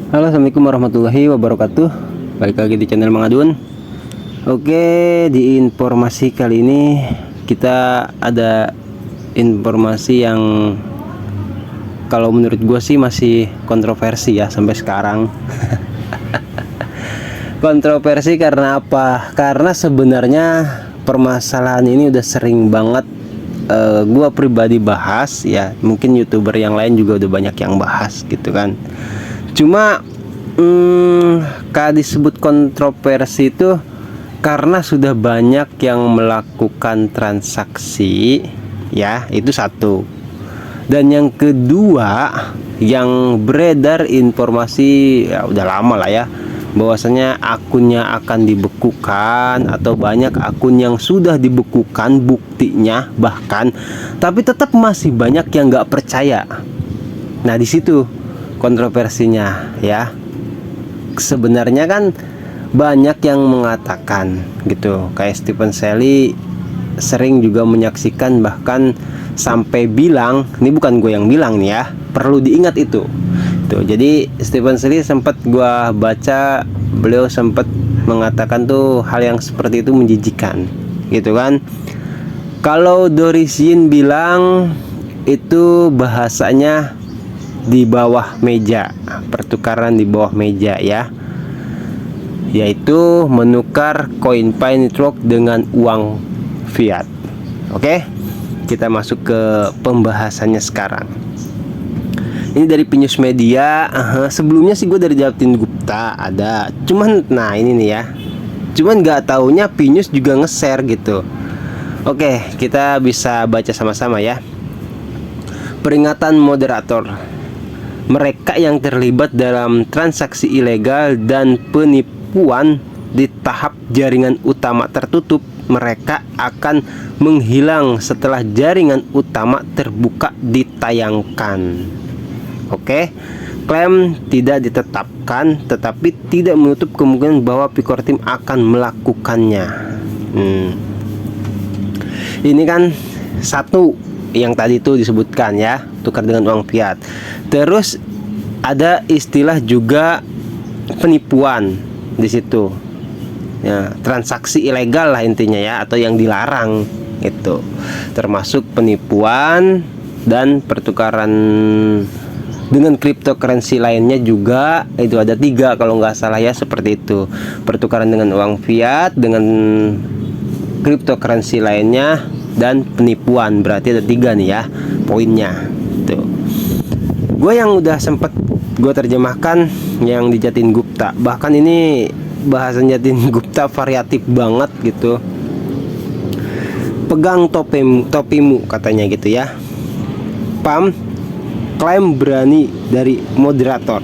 Halo, assalamualaikum warahmatullahi wabarakatuh. Balik lagi di channel Mang Adun. Oke, di informasi kali ini kita ada informasi yang kalau menurut gue sih masih kontroversi ya sampai sekarang. Kontroversi karena apa? Karena sebenarnya permasalahan ini udah sering banget gue pribadi bahas ya. Mungkin YouTuber yang lain juga udah banyak yang bahas gitu kan. Cuma kalau disebut kontroversi itu karena sudah banyak yang melakukan transaksi ya, itu satu. Dan yang kedua, yang beredar informasi ya udah lama lah ya, bahwasanya akunnya akan dibekukan atau banyak akun yang sudah dibekukan buktinya bahkan, tapi tetap masih banyak yang nggak percaya. Nah di situ kontroversinya ya. Sebenarnya kan banyak yang mengatakan gitu, kayak Stephen Selly sering juga menyaksikan, bahkan sampai bilang, ini bukan gue yang bilang nih ya, perlu diingat itu tuh. Jadi Stephen Selly sempat gue baca, beliau sempat mengatakan tuh hal yang seperti itu menjijikan gitu kan. Kalau Doris Yin bilang itu bahasanya di bawah meja, pertukaran di bawah meja ya, yaitu menukar koin Pi Network dengan uang fiat. Oke, kita masuk ke pembahasannya sekarang. Ini dari Pinews Media. Sebelumnya sih gue dari Jatin Gupta ada, cuman nah ini nih ya, cuman nggak taunya Pinews juga nge-share gitu. Oke, kita bisa baca sama-sama ya. Peringatan moderator: mereka yang terlibat dalam transaksi ilegal dan penipuan di tahap jaringan utama tertutup, mereka akan menghilang setelah jaringan utama terbuka ditayangkan. Oke, klaim tidak ditetapkan, tetapi tidak menutup kemungkinan bahwa Picor Team akan melakukannya. Ini kan satu yang tadi itu disebutkan ya, tukar dengan uang fiat. Terus ada istilah juga penipuan di situ ya, transaksi ilegal lah intinya ya, atau yang dilarang itu, termasuk penipuan dan pertukaran dengan cryptocurrency lainnya juga. Itu ada 3 kalau nggak salah ya, seperti itu. Pertukaran dengan uang fiat, dengan cryptocurrency lainnya, dan penipuan. Berarti ada 3 nih ya poinnya tuh. Gue yang udah sempet gue terjemahkan yang di Jatin Gupta, bahkan ini bahasan Jatin Gupta variatif banget gitu. Pegang topimu katanya gitu ya. Pam, klaim berani dari moderator.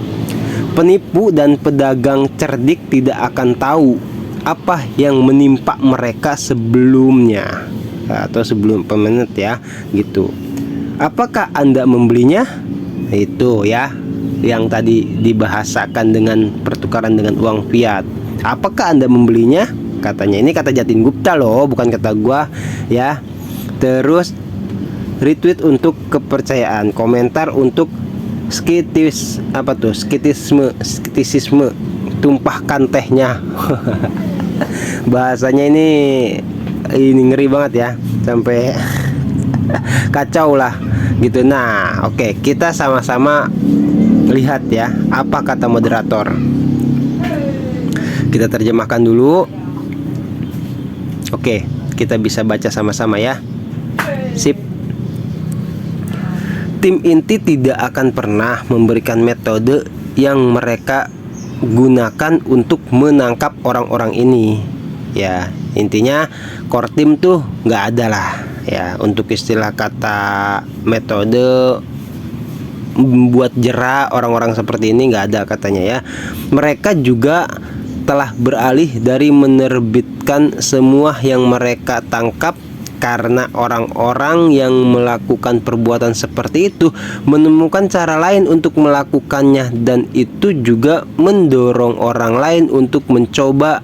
Penipu dan pedagang cerdik tidak akan tahu apa yang menimpa mereka sebelumnya atau sebelum pemenet ya gitu. Apakah Anda membelinya? Itu ya yang tadi dibahasakan dengan pertukaran dengan uang fiat. Apakah Anda membelinya? Katanya, ini kata Jatin Gupta loh, bukan kata gua ya. Terus retweet untuk kepercayaan, komentar untuk skeptisisme, tumpahkan tehnya. Bahasanya ini ngeri banget ya, sampai kacau lah gitu. Nah oke, kita sama-sama lihat ya apa kata moderator. Kita terjemahkan dulu. Oke, kita bisa baca sama-sama ya. Sip. Tim inti tidak akan pernah memberikan metode yang mereka gunakan untuk menangkap orang-orang ini ya. Intinya core team tuh nggak ada lah ya, untuk istilah kata metode membuat jera orang-orang seperti ini nggak ada katanya ya. Mereka juga telah beralih dari menerbitkan semua yang mereka tangkap karena orang-orang yang melakukan perbuatan seperti itu menemukan cara lain untuk melakukannya, dan itu juga mendorong orang lain untuk mencoba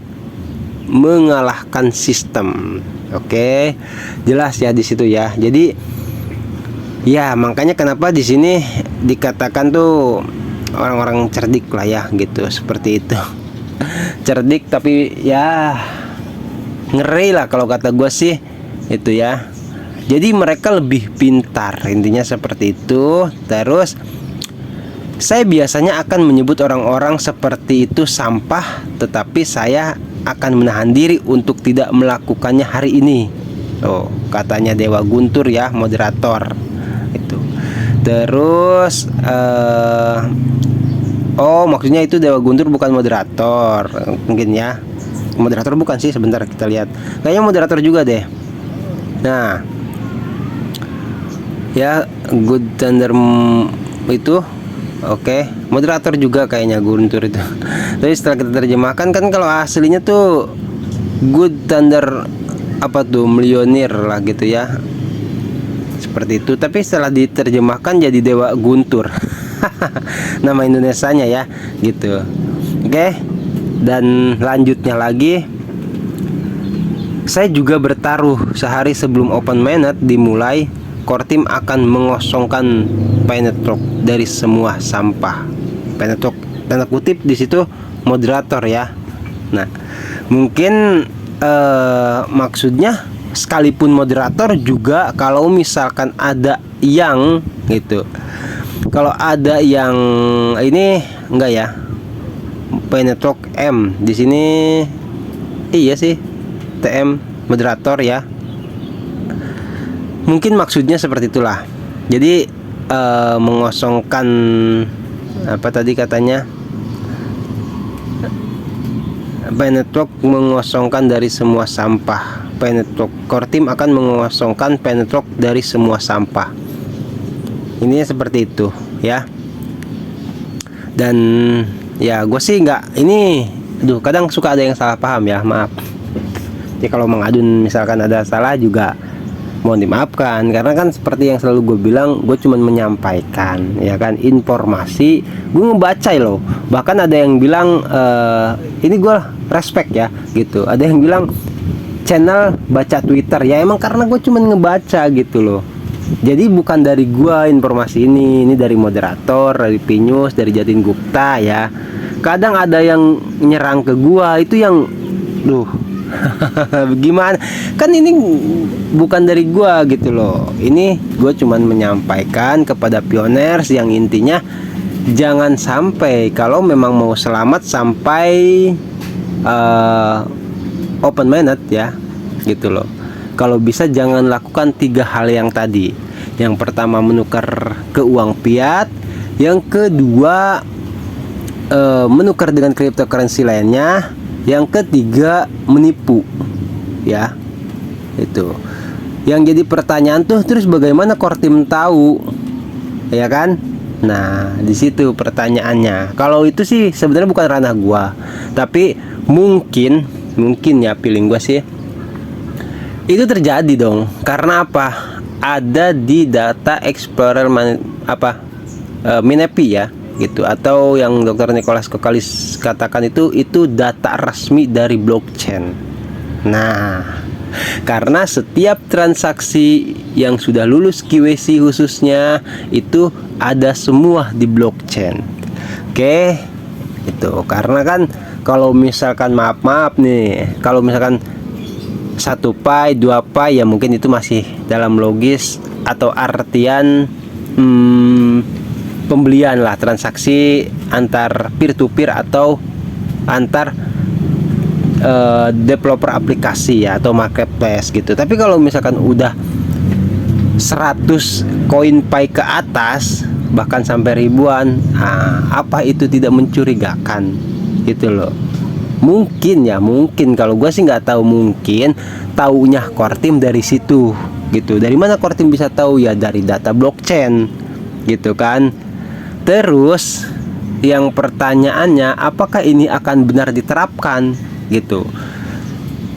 mengalahkan sistem. Oke, jelas ya di situ ya. Jadi ya makanya kenapa di sini dikatakan tuh orang-orang cerdik lah ya gitu, seperti itu. Cerdik tapi ya ngeri lah kalau kata gue sih itu ya. Jadi mereka lebih pintar, intinya seperti itu. Terus saya biasanya akan menyebut orang-orang seperti itu sampah, tetapi saya akan menahan diri untuk tidak melakukannya hari ini. Oh, katanya Dewa Guntur ya, moderator itu. Terus oh, maksudnya itu Dewa Guntur bukan moderator mungkin ya. Moderator bukan sih, sebentar kita lihat. Kayaknya moderator juga deh. Nah, ya Good Thunder itu oke, moderator juga kayaknya Guntur itu. Tapi setelah kita terjemahkan kan kalau aslinya tuh Good Thunder apa tuh, milioner lah gitu ya, seperti itu. Tapi setelah diterjemahkan jadi Dewa Guntur. Nama Indonesianya ya gitu. Oke. Dan lanjutnya lagi, saya juga bertaruh sehari sebelum open mainnet dimulai, core team akan mengosongkan Penetrok dari semua sampah. Penetrok tanda kutip di situ moderator ya. Nah, mungkin maksudnya sekalipun moderator juga kalau misalkan ada yang gitu. Kalau ada yang ini enggak ya. Penetrok M di sini iya sih, TM moderator ya. Mungkin maksudnya seperti itulah. Jadi mengosongkan apa tadi katanya, Penetrok mengosongkan dari semua sampah. Penetrok core team akan mengosongkan Penetrok dari semua sampah. Ini seperti itu ya. Dan ya gue sih nggak ini, kadang suka ada yang salah paham ya, maaf. Jadi kalau Mang Adun misalkan ada salah juga mohon dimaafkan, karena kan seperti yang selalu gue bilang, gue cuma menyampaikan ya kan informasi. Gue ngebaca loh, bahkan ada yang bilang ini gue respect ya gitu. Ada yang bilang channel baca Twitter ya, emang karena gue cuma ngebaca gitu loh. Jadi bukan dari gua informasi ini dari moderator, dari Pinyus, dari Jatin Gupta ya. Kadang ada yang nyerang ke gua, itu yang gimana? Kan ini bukan dari gua gitu loh. Ini gua cuman menyampaikan kepada pioners yang intinya jangan sampai, kalau memang mau selamat sampai open mainnet ya gitu loh. Kalau bisa jangan lakukan 3 hal yang tadi. Yang pertama menukar ke uang fiat, yang kedua menukar dengan cryptocurrency lainnya, yang ketiga menipu ya. Itu yang jadi pertanyaan tuh, terus bagaimana core team tahu ya kan? Nah, di situ pertanyaannya. Kalau itu sih sebenarnya bukan ranah gua, tapi mungkin ya feeling gua sih itu terjadi dong. Karena apa? Ada di data explorer Minepi ya gitu, atau yang Dr. Nicholas Kokalis katakan itu data resmi dari blockchain. Nah, karena setiap transaksi yang sudah lulus KYC khususnya itu ada semua di blockchain. Oke, itu karena kan kalau misalkan maaf nih, kalau misalkan 1 pi, 2 pi ya mungkin itu masih dalam logis atau artian pembelian lah, transaksi antar peer to peer atau antar developer aplikasi ya, atau marketplace gitu. Tapi kalau misalkan udah 100 koin pi ke atas, bahkan sampai ribuan, apa itu tidak mencurigakan gitu loh. Mungkin kalau gue sih nggak tahu, mungkin taunya core team dari situ gitu. Dari mana core team bisa tahu? Ya dari data blockchain gitu kan. Terus yang pertanyaannya, apakah ini akan benar diterapkan gitu.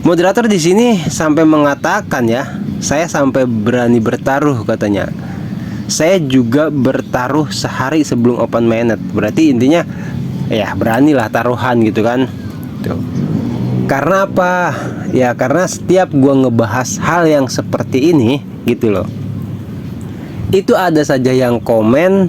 Moderator di sini sampai mengatakan ya, saya sampai berani bertaruh katanya. Saya juga bertaruh sehari sebelum open mainnet. Berarti intinya ya beranilah taruhan gitu kan. Tuh. Karena apa? Ya karena setiap gua ngebahas hal yang seperti ini gitu loh, itu ada saja yang komen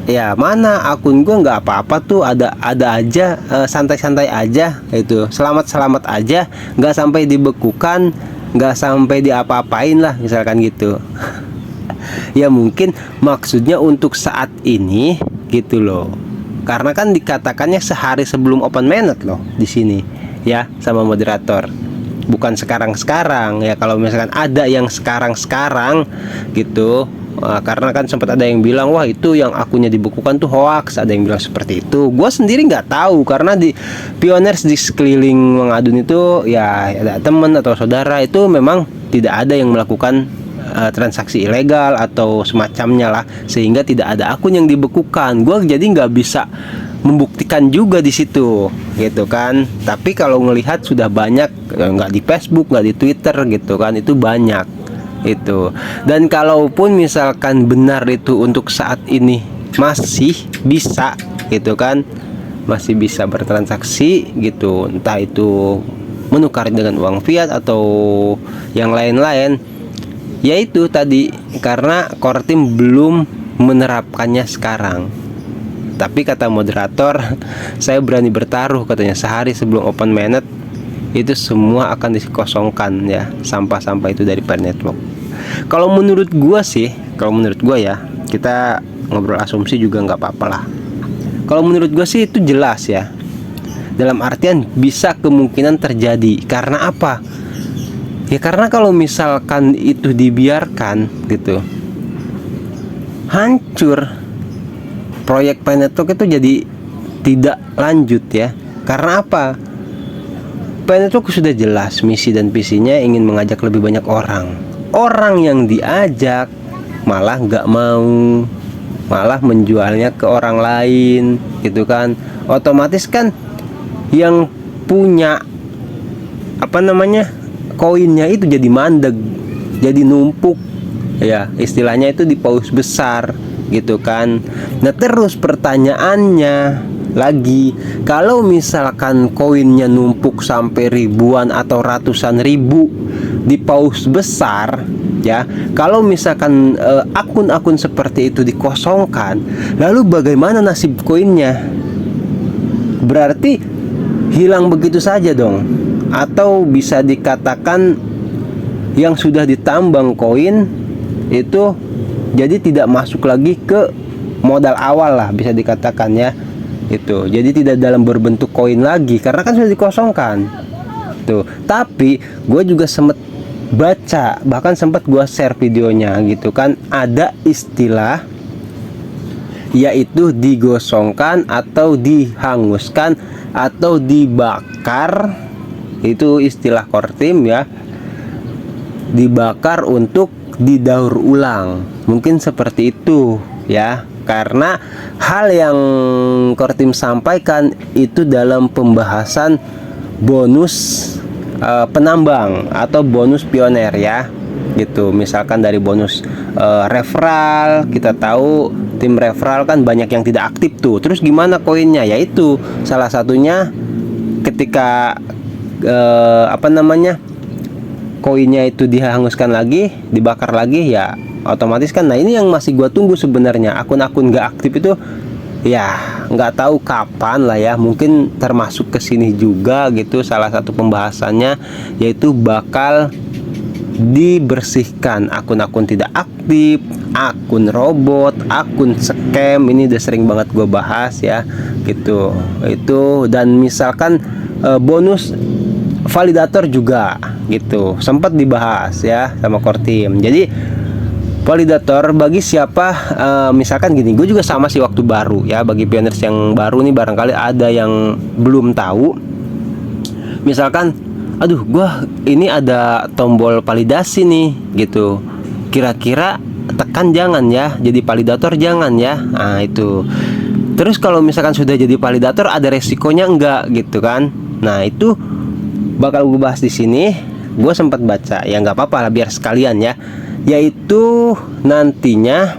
ya mana akun gue nggak apa-apa tuh, ada aja, santai-santai aja itu, selamat aja, nggak sampai dibekukan, nggak sampai diapa-apain lah misalkan gitu. Ya mungkin maksudnya untuk saat ini gitu loh, karena kan dikatakannya sehari sebelum open mainnet loh di sini ya sama moderator, bukan sekarang ya. Kalau misalkan ada yang sekarang gitu, karena kan sempat ada yang bilang wah itu yang akunnya dibekukan tuh hoax, ada yang bilang seperti itu. Gue sendiri nggak tahu karena di pioners di sekeliling Mengadun itu ya ada teman atau saudara itu memang tidak ada yang melakukan transaksi ilegal atau semacamnya lah, sehingga tidak ada akun yang dibekukan. Gue jadi nggak bisa membuktikan juga di situ gitu kan. Tapi kalau ngelihat sudah banyak, nggak di Facebook, nggak di Twitter gitu kan, itu banyak itu. Dan kalaupun misalkan benar itu untuk saat ini masih bisa gitu kan, masih bisa bertransaksi gitu, entah itu menukar dengan uang fiat atau yang lain-lain, yaitu tadi karena core team belum menerapkannya sekarang. Tapi kata moderator, saya berani bertaruh katanya sehari sebelum open mainnet itu semua akan dikosongkan ya, sampah-sampah itu dari Pair Network. Kalau menurut gua sih, kalau menurut gua ya, kita ngobrol asumsi juga nggak apa-apa lah. Kalau menurut gua sih itu jelas ya, dalam artian bisa kemungkinan terjadi. Karena apa? Ya karena kalau misalkan itu dibiarkan gitu, hancur proyek Pair Network itu, jadi tidak lanjut ya. Karena apa? Pair Network sudah jelas misi dan visinya ingin mengajak lebih banyak orang. Orang yang diajak malah nggak mau, malah menjualnya ke orang lain gitu kan. Otomatis kan yang punya koinnya itu jadi mandeg, jadi numpuk ya, istilahnya itu di paus besar gitu kan. Nah terus pertanyaannya lagi, kalau misalkan koinnya numpuk sampai ribuan atau ratusan ribu di paus besar ya, kalau misalkan akun-akun seperti itu dikosongkan, lalu bagaimana nasib koinnya? Berarti hilang begitu saja dong. Atau bisa dikatakan yang sudah ditambang koin itu jadi tidak masuk lagi ke modal awal lah, bisa dikatakan ya itu. Jadi tidak dalam berbentuk koin lagi karena kan sudah dikosongkan tuh. Tapi gue juga sempat baca, bahkan sempat gue share videonya gitu kan, ada istilah yaitu digosongkan atau dihanguskan atau dibakar. Itu istilah core team ya, dibakar untuk didaur ulang, mungkin seperti itu ya. Karena hal yang core team sampaikan itu dalam pembahasan bonus penambang atau bonus pioner ya gitu. Misalkan dari bonus referral, kita tahu tim referral kan banyak yang tidak aktif tuh. Terus gimana koinnya? Yaitu salah satunya ketika koinnya itu dihanguskan lagi, dibakar lagi ya, otomatis kan. Nah ini yang masih gua tunggu sebenarnya, akun-akun nggak aktif itu ya nggak tahu kapan lah ya, mungkin termasuk ke sini juga gitu. Salah satu pembahasannya yaitu bakal dibersihkan akun-akun tidak aktif, akun robot, akun scam. Ini udah sering banget gue bahas ya gitu itu. Dan misalkan bonus validator juga gitu, sempat dibahas ya sama core team. Jadi validator bagi siapa, misalkan gini, gue juga sama sih waktu baru ya, bagi pioners yang baru nih barangkali ada yang belum tahu. Misalkan aduh gue ini ada tombol validasi nih gitu, kira-kira tekan jangan ya, jadi validator jangan ya. Nah itu. Terus kalau misalkan sudah jadi validator ada resikonya enggak gitu kan. Nah itu bakal gue bahas di sini. Gue sempat baca ya, nggak apa-apa lah biar sekalian ya. Yaitu nantinya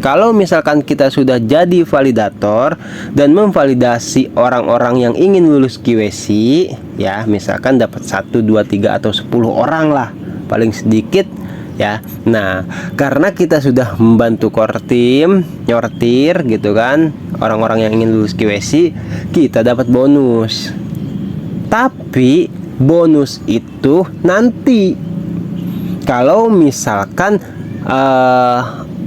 kalau misalkan kita sudah jadi validator dan memvalidasi orang-orang yang ingin lulus QC ya, misalkan dapat 1, 2, 3 atau 10 orang lah paling sedikit ya. Nah, karena kita sudah membantu core team nyortir gitu kan, orang-orang yang ingin lulus QC, kita dapat bonus. Tapi bonus itu nanti kalau misalkan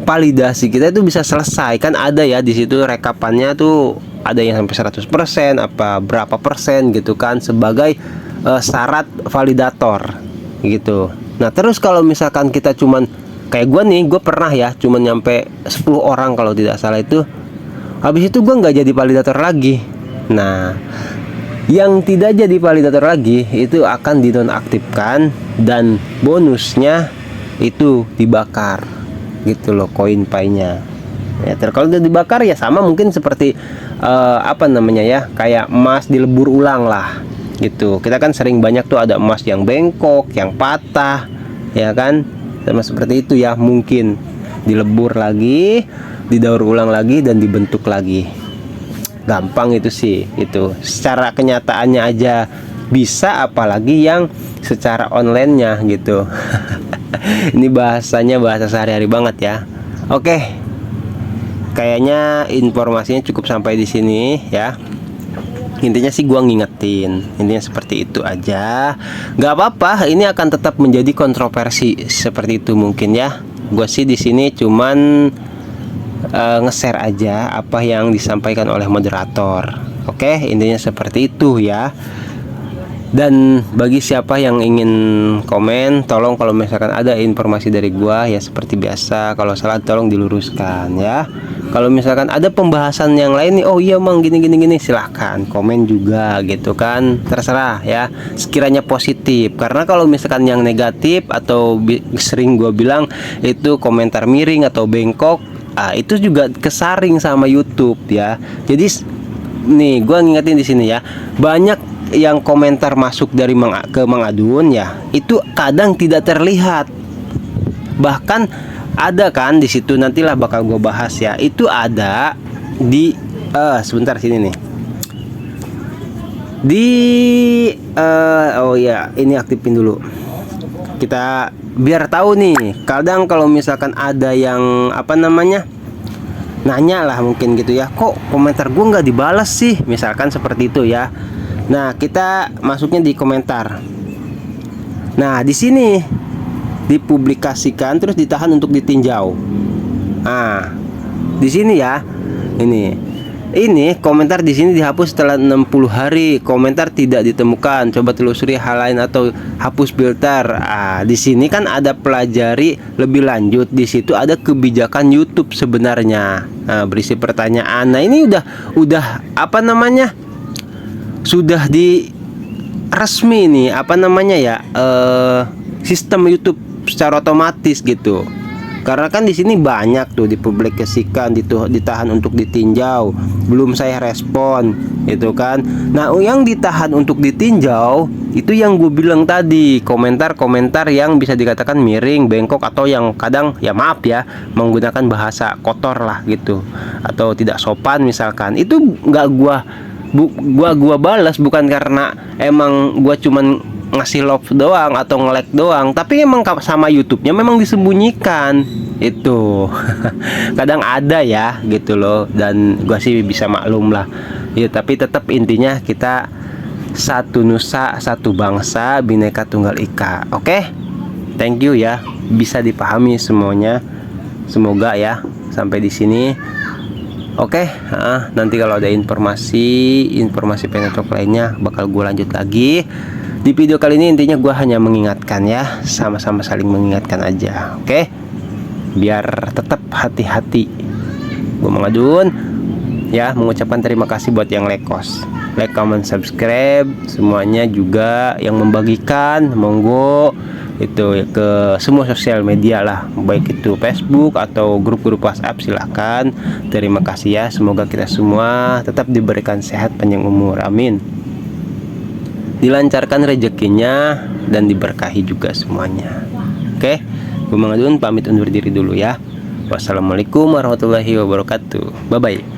validasi kita itu bisa selesai, kan ada ya di situ rekapannya tuh, ada yang sampai 100% apa berapa persen gitu kan, sebagai syarat validator gitu. Nah terus kalau misalkan kita cuman kayak gue pernah ya cuman nyampe 10 orang kalau tidak salah itu, habis itu gue nggak jadi validator lagi. Nah yang tidak jadi validator lagi itu akan dinonaktifkan dan bonusnya itu dibakar gitu loh, koin pay-nya ya. Kalau udah dibakar ya sama mungkin seperti apa namanya ya, kayak emas dilebur ulang lah gitu. Kita kan sering banyak tuh ada emas yang bengkok, yang patah ya kan, sama seperti itu ya, mungkin dilebur lagi, didaur ulang lagi dan dibentuk lagi. Gampang itu sih, itu secara kenyataannya aja bisa, apalagi yang secara online-nya gitu. Ini bahasanya bahasa sehari-hari banget ya. Oke, kayaknya informasinya cukup sampai di sini ya. Intinya sih gua ngingetin, intinya seperti itu aja. Gak apa-apa, ini akan tetap menjadi kontroversi seperti itu mungkin ya. Gua sih di sini cuman nge-share aja apa yang disampaikan oleh moderator. Oke, intinya seperti itu ya. Dan bagi siapa yang ingin komen, tolong kalau misalkan ada informasi dari gua ya seperti biasa, kalau salah tolong diluruskan ya. Kalau misalkan ada pembahasan yang lain nih, oh iya mang gini silahkan komen juga gitu kan, terserah ya, sekiranya positif. Karena kalau misalkan yang negatif atau sering gua bilang itu komentar miring atau bengkok, itu juga kesaring sama YouTube ya. Jadi nih gua ngingetin di sini ya, banyak yang komentar masuk dari ke Mang Adun ya, itu kadang tidak terlihat. Bahkan ada kan di situ, nantilah bakal gue bahas ya. Itu ada di sebentar sini nih. Di oh ya, ini aktifin dulu. Kita biar tahu nih. Kadang kalau misalkan ada yang apa namanya, nanya lah mungkin gitu ya, kok komentar gue nggak dibalas sih, misalkan seperti itu ya. Nah, kita masuknya di komentar. Nah, di sini dipublikasikan terus ditahan untuk ditinjau. Nah, di sini ya. Ini komentar di sini dihapus setelah 60 hari. Komentar tidak ditemukan. Coba telusuri hal lain atau hapus filter. Di sini kan ada pelajari lebih lanjut. Di situ ada kebijakan YouTube sebenarnya. Berisi pertanyaan. Nah, ini udah apa namanya? Sudah di resmi nih apa namanya ya, sistem YouTube secara otomatis gitu. Karena kan di sini banyak tuh dipublikasikan, ditahan untuk ditinjau, belum saya respon itu kan. Nah yang ditahan untuk ditinjau itu yang gue bilang tadi, komentar-komentar yang bisa dikatakan miring, bengkok, atau yang kadang ya maaf ya menggunakan bahasa kotor lah gitu, atau tidak sopan misalkan. Itu nggak gua balas bukan karena emang gua cuman ngasih love doang atau nge-like doang, tapi emang sama YouTube-nya memang disembunyikan itu. Kadang ada ya gitu loh, dan gua sih bisa maklum lah ya, tapi tetap intinya kita satu nusa, satu bangsa, Bhinneka Tunggal Ika. Oke? Thank you ya, bisa dipahami semuanya. Semoga ya sampai di sini. Oke, nanti kalau ada informasi penetrok lainnya bakal gue lanjut lagi. Di video kali ini intinya gue hanya mengingatkan ya, sama-sama saling mengingatkan aja. Oke, biar tetap hati-hati. Gue Mang Adun ya, mengucapkan terima kasih buat yang like, comment, subscribe, semuanya juga yang membagikan, monggo itu ke semua sosial media lah, baik itu Facebook atau grup-grup WhatsApp, silahkan. Terima kasih ya, semoga kita semua tetap diberikan sehat panjang umur, amin. Dilancarkan rezekinya dan diberkahi juga semuanya. Oke, gue Mang Adun pamit undur diri dulu ya. Wassalamualaikum warahmatullahi wabarakatuh. Bye bye.